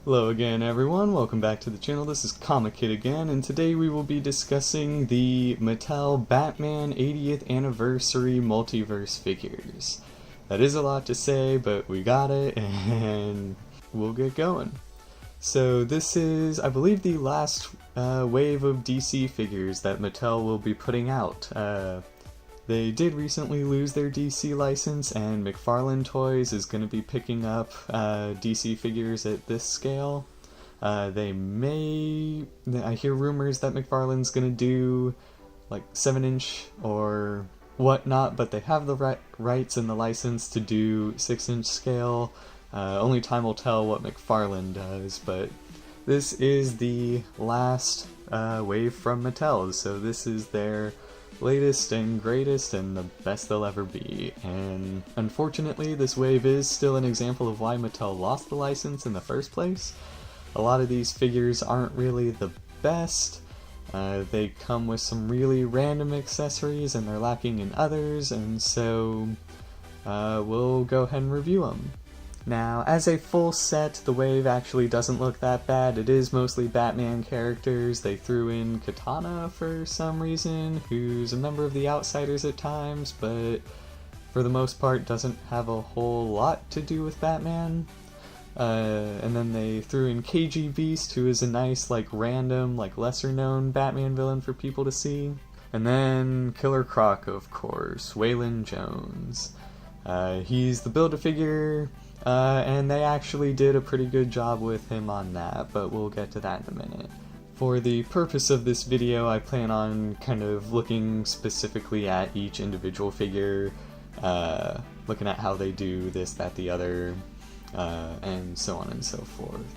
Hello again everyone, welcome back to the channel. This is Comic Kid again, and today we will be discussing the Mattel Batman 80th Anniversary Multiverse figures. That is a lot to say, but we got it, and we'll get going. So this is, I believe, the last wave of DC figures that Mattel will be putting out. They did recently lose their DC license, and McFarlane Toys is going to be picking up DC figures at this scale. I hear rumors that McFarlane's going to do like 7-inch or whatnot, but they have the rights and the license to do 6-inch scale. Only time will tell what McFarlane does, but this is the last wave from Mattel, so this is their latest and greatest and the best they'll ever be. And unfortunately, this wave is still an example of why Mattel lost the license in the first place. A lot of these figures aren't really the best. They come with some really random accessories and they're lacking in others, and so we'll go ahead and review them. Now, as a full set, the wave actually doesn't look that bad. It is mostly Batman characters. They threw in Katana for some reason, who's a member of the Outsiders at times, but for the most part doesn't have a whole lot to do with Batman. And then they threw in KGB Beast, who is a nice, random, lesser-known Batman villain for people to see. And then Killer Croc, of course, Waylon Jones. He's the Build-A-Figure, and they actually did a pretty good job with him on that, but we'll get to that in a minute. For the purpose of this video, I plan on kind of looking specifically at each individual figure, looking at how they do this, that, the other, and so on and so forth.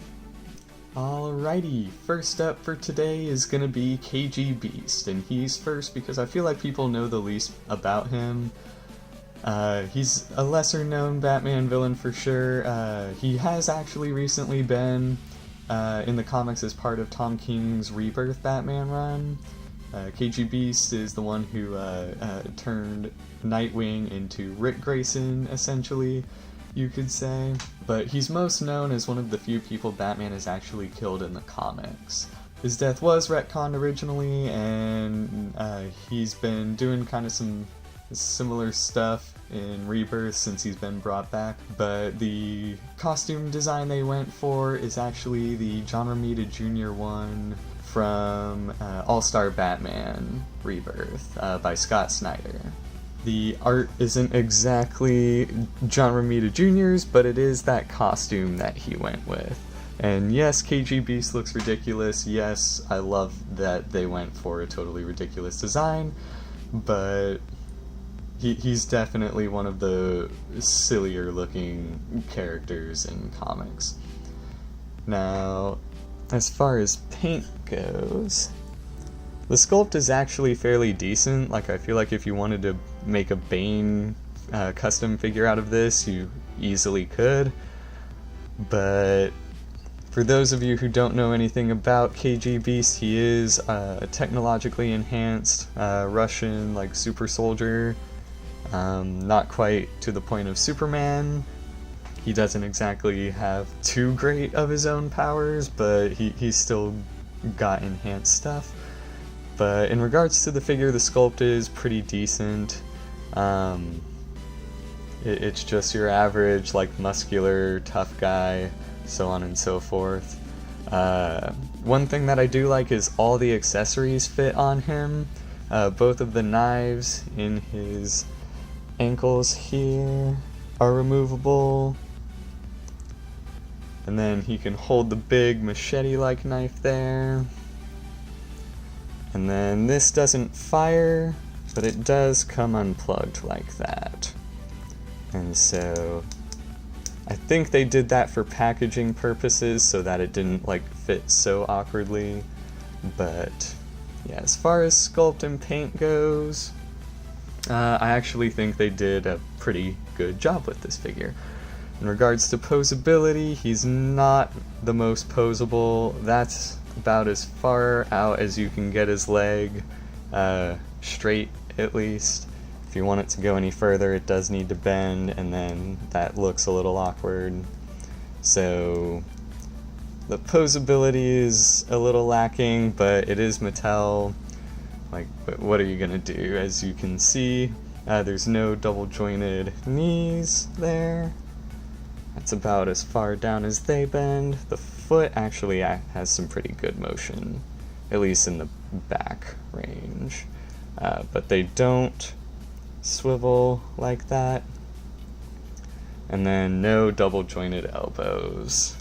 Alrighty, first up for today is gonna be KGB Beast, and he's first because I feel like people know the least about him. He's a lesser-known Batman villain for sure. He has actually recently been in the comics as part of Tom King's Rebirth Batman run. KG Beast is the one who turned Nightwing into Rick Grayson, essentially, you could say. But he's most known as one of the few people Batman has actually killed in the comics. His death was retconned originally, and he's been doing kind of some similar stuff in Rebirth since he's been brought back, but the costume design they went for is actually the John Romita Jr. one from All-Star Batman Rebirth by Scott Snyder. The art isn't exactly John Romita Jr.'s, but it is that costume that he went with. And yes, KG Beast looks ridiculous. Yes, I love that they went for a totally ridiculous design, but he's definitely one of the sillier looking characters in comics. Now, as far as paint goes, the sculpt is actually fairly decent. I feel like if you wanted to make a Bane custom figure out of this, you easily could. But for those of you who don't know anything about KG Beast, he is a technologically enhanced Russian, super soldier. Not quite to the point of Superman. He doesn't exactly have too great of his own powers, but he's still got enhanced stuff. But in regards to the figure, the sculpt is pretty decent. It's just your average, muscular, tough guy, so on and so forth. One thing that I do like is all the accessories fit on him. Both of the knives in his ankles here are removable, and then he can hold the big machete-like knife there. And then this doesn't fire, but it does come unplugged like that. And so I think they did that for packaging purposes so that it didn't fit so awkwardly. But yeah, as far as sculpt and paint goes, I actually think they did a pretty good job with this figure. In regards to posability, he's not the most posable. That's about as far out as you can get his leg, straight at least. If you want it to go any further, it does need to bend, and then that looks a little awkward. So The posability is a little lacking, but it is Mattel. Like, but what are you gonna do? As you can see, there's no double jointed knees there. That's about as far down as they bend. The foot actually has some pretty good motion, at least in the back range. But they don't swivel like that. And then no double jointed elbows.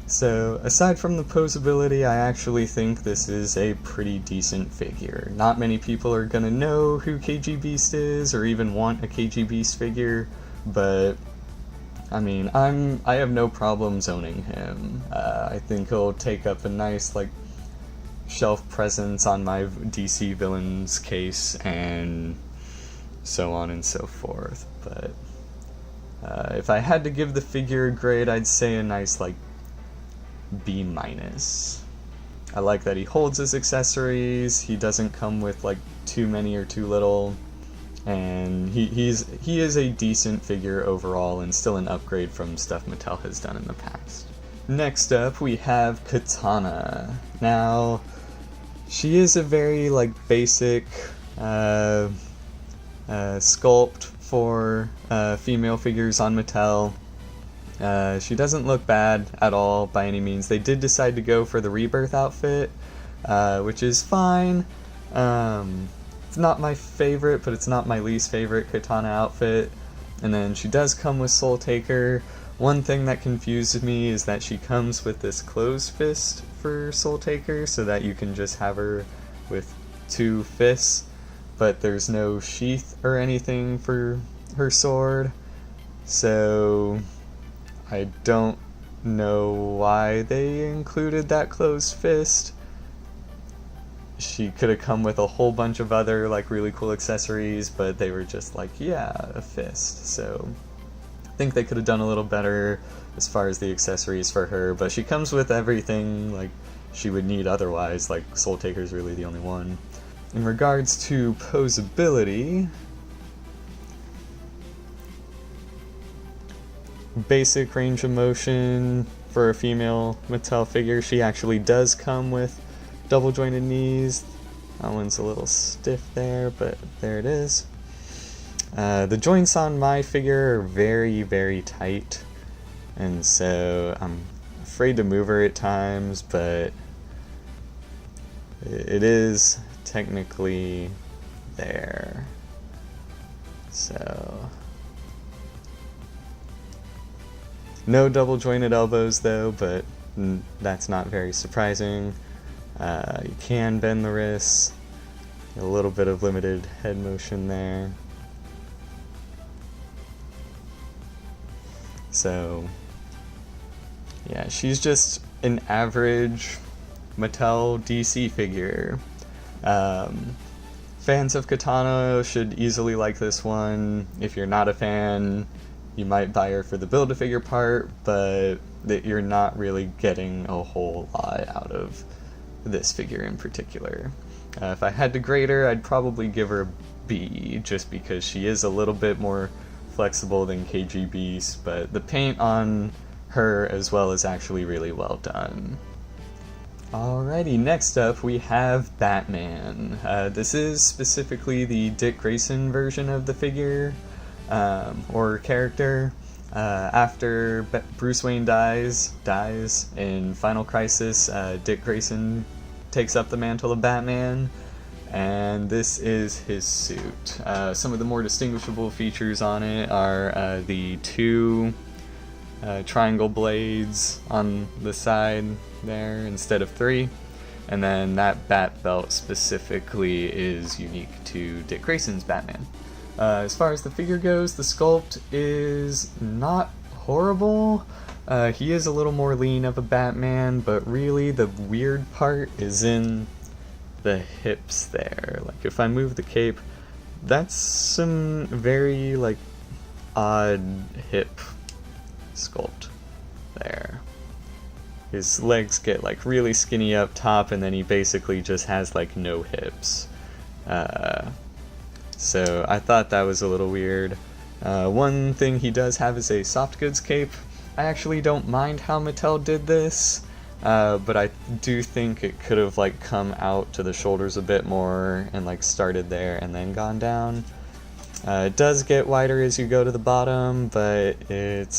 So aside from the posability, I actually think this is a pretty decent figure. Not many people are gonna know who KGB Beast is or even want a KGB Beast figure, but I mean, I have no problems owning him. I think he'll take up a nice like shelf presence on my DC villains case and so on and so forth. But if I had to give the figure a grade, I'd say a nice like B-. I like that he holds his accessories. He doesn't come with like too many or too little. And he is a decent figure overall and still an upgrade from stuff Mattel has done in the past. Next up we have Katana. Now, she is a very like basic sculpt for female figures on Mattel. She doesn't look bad at all by any means. They did decide to go for the Rebirth outfit, which is fine. It's not my favorite, but it's not my least favorite Katana outfit. And then she does come with Soul Taker. One thing that confuses me is that she comes with this closed fist for Soul Taker, so that you can just have her with 2 fists, but there's no sheath or anything for her sword. So I don't know why they included that closed fist. She could have come with a whole bunch of other like really cool accessories, but they were just like, yeah, a fist. So I think they could have done a little better as far as the accessories for her, but she comes with everything like she would need otherwise. Like Soul Taker's really the only one. In regards to posability, basic range of motion for a female Mattel figure. She actually does come with double jointed knees. That one's a little stiff there, but there it is. The joints on my figure are very, very tight, and so I'm afraid to move her at times, but it is technically there. So no double jointed elbows though, but that's not very surprising. You can bend the wrists, a little bit of limited head motion there. So yeah, she's just an average Mattel DC figure. Fans of Katana should easily like this one. If you're not a fan, you might buy her for the Build-A-Figure part, but that you're not really getting a whole lot out of this figure in particular. If I had to grade her, I'd probably give her a B, just because she is a little bit more flexible than KGB Beast, but the paint on her as well is actually really well done. Alrighty, next up we have Batman. This is specifically the Dick Grayson version of the figure, or character. After Bruce Wayne dies in Final Crisis, Dick Grayson takes up the mantle of Batman, and this is his suit. Some of the more distinguishable features on it are the 2 triangle blades on the side there instead of 3, and then that bat belt specifically is unique to Dick Grayson's Batman. As far as the figure goes, the sculpt is not horrible. He is a little more lean of a Batman, but really the weird part is in the hips there. Like if I move the cape, that's some very like odd hip sculpt there. His legs get like really skinny up top, and then he basically just has like no hips. So I thought that was a little weird. One thing he does have is a soft goods cape. I actually don't mind how Mattel did this. but I do think it could have like come out to the shoulders a bit more and like started there and then gone down. It does get wider as you go to the bottom, but it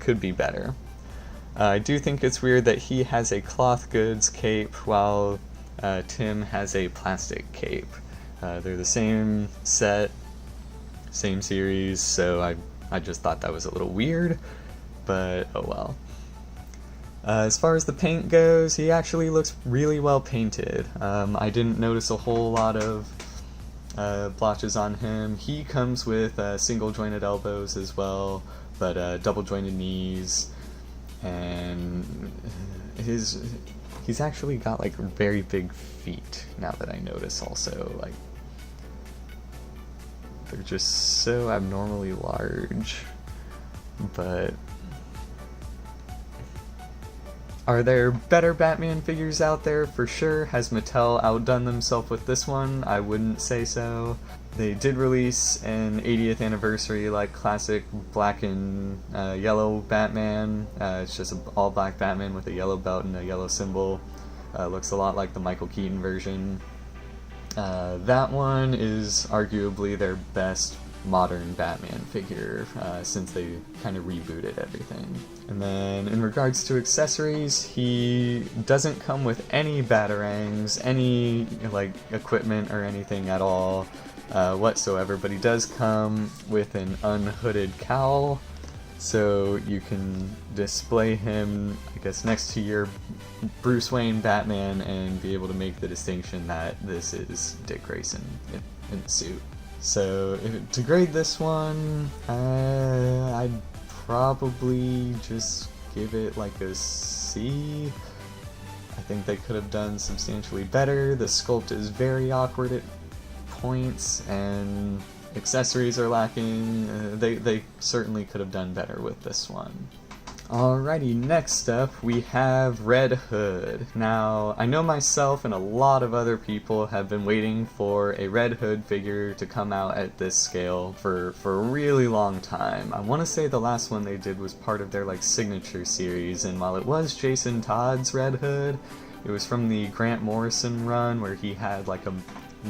could be better. I do think it's weird that he has a cloth goods cape while Tim has a plastic cape. They're the same set, same series, so I just thought that was a little weird, but oh well. As far as the paint goes, he actually looks really well painted. I didn't notice a whole lot of blotches on him. He comes with single jointed elbows as well, but double jointed knees, and he's actually got like very big feet now that I notice also. Like, they're just so abnormally large. But are there better Batman figures out there? For sure. Has Mattel outdone themselves with this one? I wouldn't say so. They did release an 80th anniversary like classic black and yellow Batman. It's just an all black Batman with a yellow belt and a yellow symbol. Looks a lot like the Michael Keaton version. That one is arguably their best modern Batman figure since they kind of rebooted everything. And then in regards to accessories, he doesn't come with any batarangs, any like equipment or anything at all whatsoever, but he does come with an unhooded cowl, so you can display him, I guess, next to your Bruce Wayne Batman and be able to make the distinction that this is Dick Grayson in the suit. So to grade this one, I'd probably just give it like a C. I think they could have done substantially better. The sculpt is very awkward at points, and accessories are lacking. They certainly could have done better with this one. Alrighty, next up we have Red Hood. Now, I know myself and a lot of other people have been waiting for a Red Hood figure to come out at this scale for a really long time. I want to say the last one they did was part of their like signature series, and while it was Jason Todd's Red Hood, it was from the Grant Morrison run where he had like a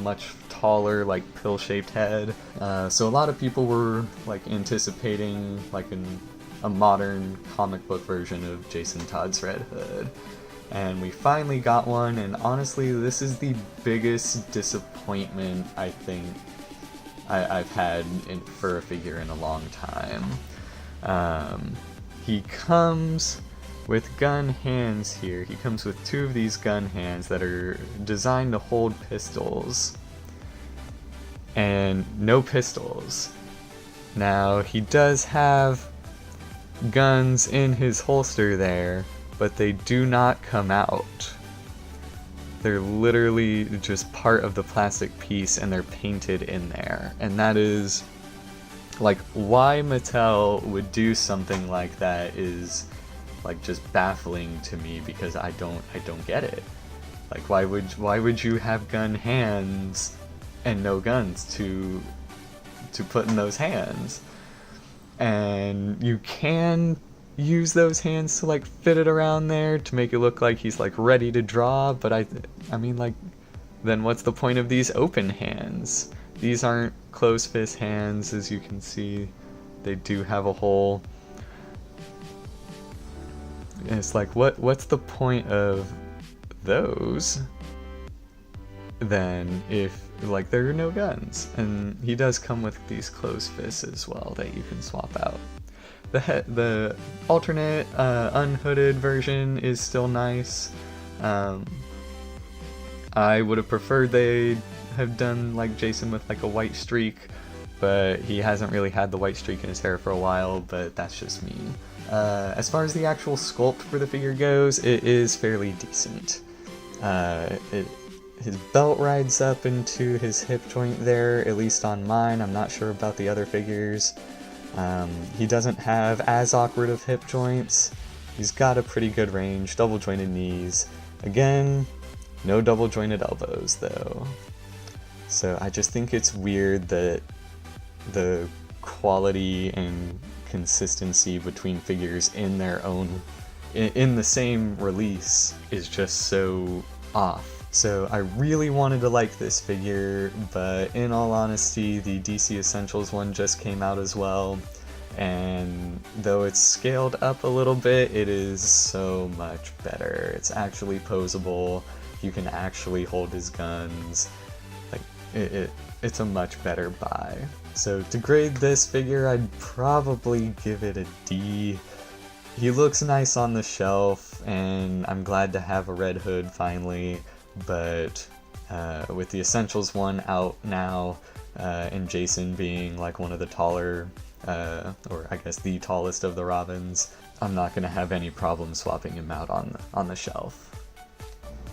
much taller, like pill-shaped head. So a lot of people were like anticipating like a modern comic book version of Jason Todd's Red Hood. And we finally got one, and honestly, this is the biggest disappointment I think I've had for a figure in a long time. He comes with gun hands here. He comes with two of these gun hands that are designed to hold pistols, and no pistols. Now, he does have guns in his holster there, but they do not come out. They're literally just part of the plastic piece, and they're painted in there. And that is, like, why Mattel would do something like that is like just baffling to me, because I don't get it. Like, why would you have gun hands and no guns to put in those hands? And you can use those hands to like fit it around there to make it look like he's like ready to draw, but I mean, like, then what's the point of these open hands? These aren't closed fist hands, as you can see. They do have a hole. And it's like, what's the point of those then if like there are no guns? And he does come with these closed fists as well that you can swap out. The alternate unhooded version is still nice. I would have preferred they have done like Jason with like a white streak, but he hasn't really had the white streak in his hair for a while, but that's just me. As far as the actual sculpt for the figure goes, it is fairly decent. His belt rides up into his hip joint there, at least on mine. I'm not sure about the other figures. He doesn't have as awkward of hip joints. He's got a pretty good range, double jointed knees. Again, no double jointed elbows though. So I just think it's weird that the quality and consistency between figures in their own in the same release is just so off. So I really wanted to like this figure, but in all honesty, the DC Essentials one just came out as well, and though it's scaled up a little bit, it is so much better. It's actually posable, you can actually hold his guns, like it's a much better buy. So to grade this figure, I'd probably give it a D. He looks nice on the shelf, and I'm glad to have a red hood finally, but with the Essentials one out now, and Jason being like one of the taller, or I guess the tallest of the Robins, I'm not going to have any problem swapping him out on the shelf.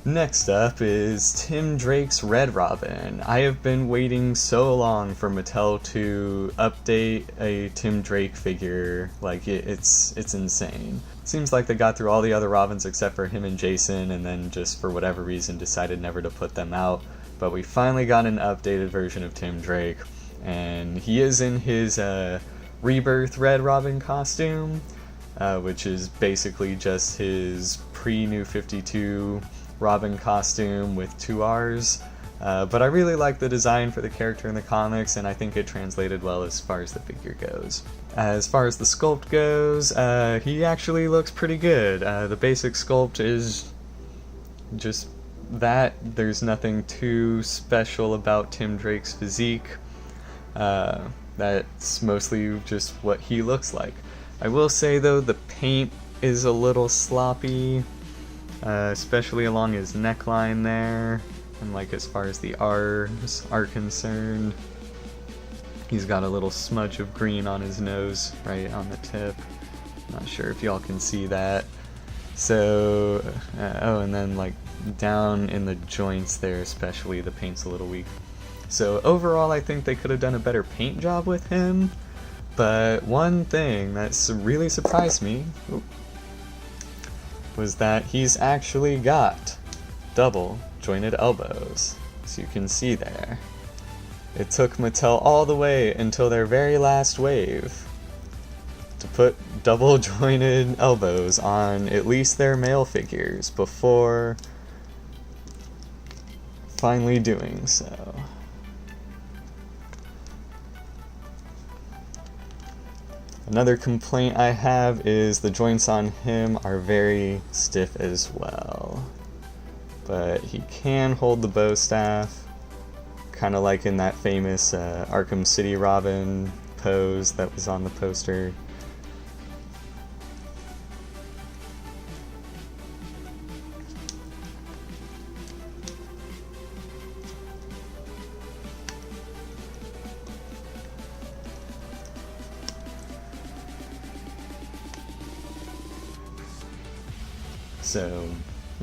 Next up is Tim Drake's Red Robin. I have been waiting so long for Mattel to update a Tim Drake figure. Like, it's insane. Seems like they got through all the other Robins except for him and Jason, and then just for whatever reason decided never to put them out. But we finally got an updated version of Tim Drake, and he is in his Rebirth Red Robin costume, which is basically just his pre-New 52 Robin costume with 2 R's, but I really like the design for the character in the comics, and I think it translated well as far as the figure goes. As far as the sculpt goes, he actually looks pretty good. The basic sculpt is just that. There's nothing too special about Tim Drake's physique. That's mostly just what he looks like. I will say though, the paint is a little sloppy. Especially along his neckline there, and like as far as the R's are concerned. He's got a little smudge of green on his nose, right on the tip. Not sure if y'all can see that. So, oh, and then like down in the joints there especially, the paint's a little weak. So overall I think they could have done a better paint job with him, but one thing that's really surprised me, was that he's actually got double jointed elbows, as you can see there. It took Mattel all the way until their very last wave to put double jointed elbows on at least their male figures before finally doing so. Another complaint I have is the joints on him are very stiff as well. But he can hold the bow staff, kind of like in that famous Arkham City Robin pose that was on the poster. So,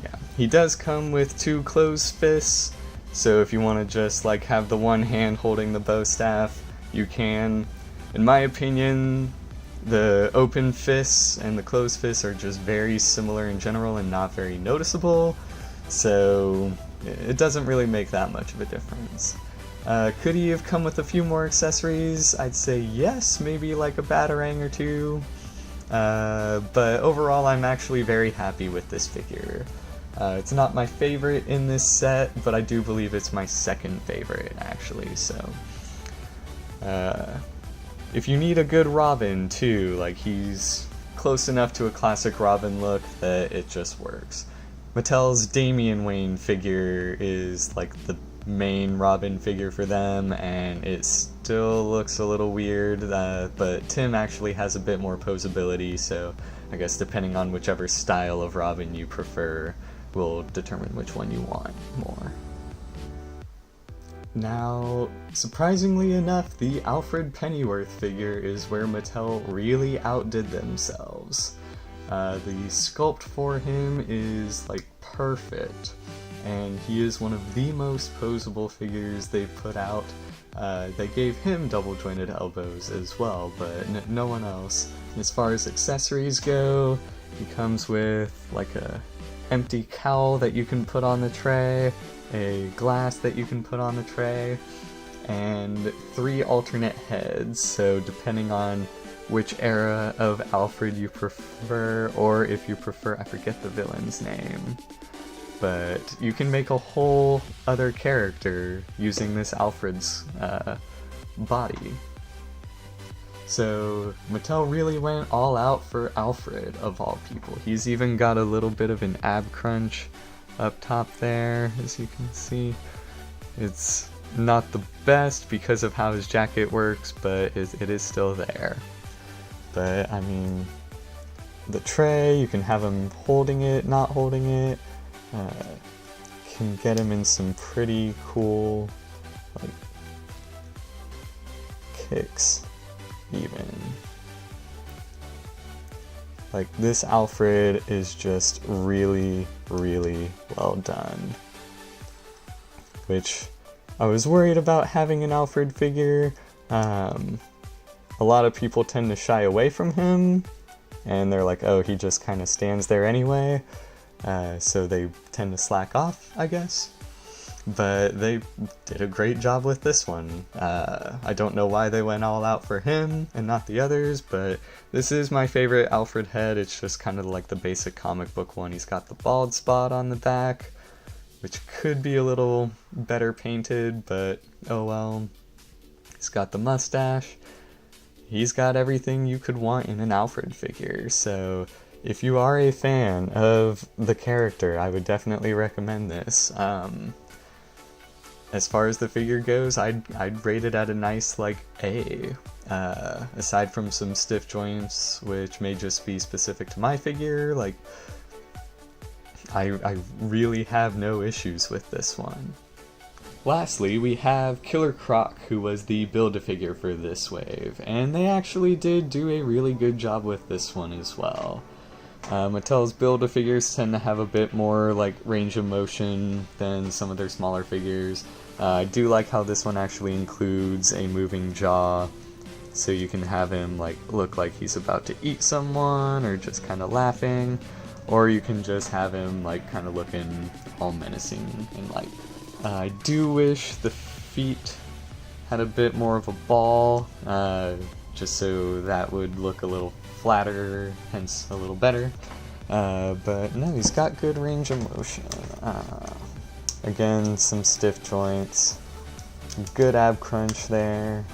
yeah. He does come with 2 closed fists, so if you want to just like have the one hand holding the bow staff, you can. In my opinion, the open fists and the closed fists are just very similar in general and not very noticeable, so it doesn't really make that much of a difference. Could he have come with a few more accessories? I'd say yes, maybe like a batarang or 2. But overall I'm actually very happy with this figure. It's not my favorite in this set, but I do believe it's my second favorite actually, so if you need a good Robin too, like he's close enough to a classic Robin look that it just works. Mattel's Damian Wayne figure is like the main Robin figure for them, and it still looks a little weird, but Tim actually has a bit more posability, so I guess depending on whichever style of Robin you prefer will determine which one you want more. Now, surprisingly enough, the Alfred Pennyworth figure is where Mattel really outdid themselves. The sculpt for him is like perfect, and he is one of the most posable figures they've put out. They gave him double jointed elbows as well, but no one else. As far as accessories go, he comes with like a empty cowl that you can put on the tray, a glass that you can put on the tray, and 3 alternate heads, so depending on which era of Alfred you prefer, or if you prefer, I forget the villain's name, but you can make a whole other character using this Alfred's body. So Mattel really went all out for Alfred, of all people. He's even got a little bit of an ab crunch up top there, as you can see. It's not the best because of how his jacket works, but it is still there. But I mean, the tray, you can have him holding it, not holding it. Can get him in some pretty cool, like, kicks, even. Like, this Alfred is just really, really well done. Which, I was worried about having an Alfred figure. A lot of people tend to shy away from him, and they're like, oh, he just kind of stands there anyway. So they tend to slack off, I guess. But they did a great job with this one. I don't know why they went all out for him and not the others, but this is my favorite Alfred head. It's just kind of like the basic comic book one. He's got the bald spot on the back, which could be a little better painted, but oh well. He's got the mustache. He's got everything you could want in an Alfred figure, so if you are a fan of the character, I would definitely recommend this. As far as the figure goes, I'd rate it at a nice, like, A. Aside from some stiff joints, which may just be specific to my figure, like, I really have no issues with this one. Lastly, we have Killer Croc, who was the Build-A-Figure for this wave, and they actually did do a really good job with this one as well. Mattel's Build-A-Figures tend to have a bit more, like, range of motion than some of their smaller figures. I do like how this one actually includes a moving jaw, so you can have him, like, look like he's about to eat someone, or just kind of laughing, or you can just have him, like, kind of looking all menacing and, like, I do wish the feet had a bit more of a ball, just so that would look a little flatter, hence a little better. But no, he's got good range of motion. Again, some stiff joints, good ab crunch there.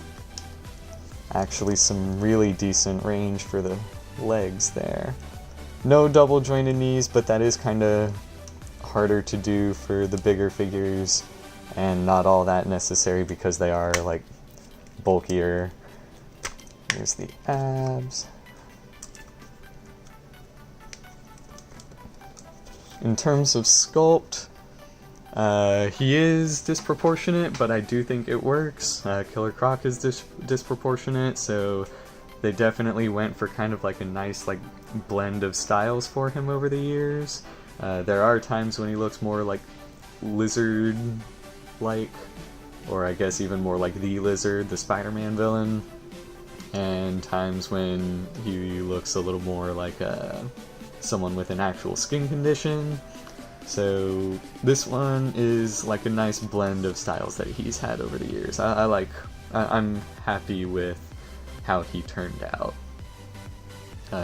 Actually, some really decent range for the legs there. No double jointed knees, but that is kind of harder to do for the bigger figures, and not all that necessary because they are, like, bulkier. Here's the abs. In terms of sculpt, he is disproportionate, but I do think it works. Killer Croc is disproportionate, so they definitely went for kind of like a nice, like, blend of styles for him over the years. There are times when he looks more like lizard-like, or I guess even more like the Lizard, the Spider-Man villain, and times when he looks a little more like someone with an actual skin condition. So this one is like a nice blend of styles that he's had over the years. I'm happy with how he turned out.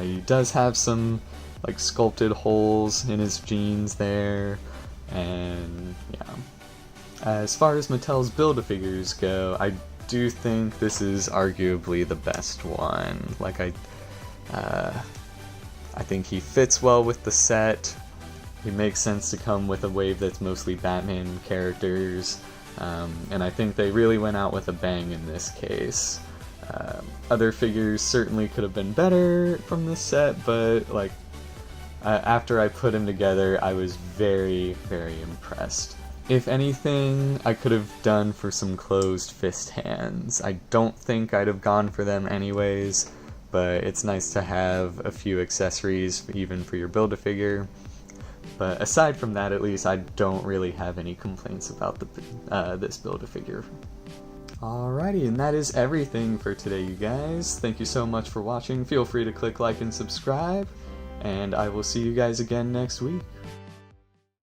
He does have some, like, sculpted holes in his jeans there, and yeah. As far as Mattel's Build-A-Figures go, I do think this is arguably the best one. Like, I think he fits well with the set. He makes sense to come with a wave that's mostly Batman characters, and I think they really went out with a bang in this case. Other figures certainly could have been better from this set, but, like, after I put them together, I was very, very impressed. If anything, I could have done for some closed fist hands. I don't think I'd have gone for them anyways, but it's nice to have a few accessories even for your Build-A-Figure. But aside from that, at least, I don't really have any complaints about this Build-A-Figure. Alrighty, and that is everything for today, you guys. Thank you so much for watching. Feel free to click like and subscribe, and I will see you guys again next week.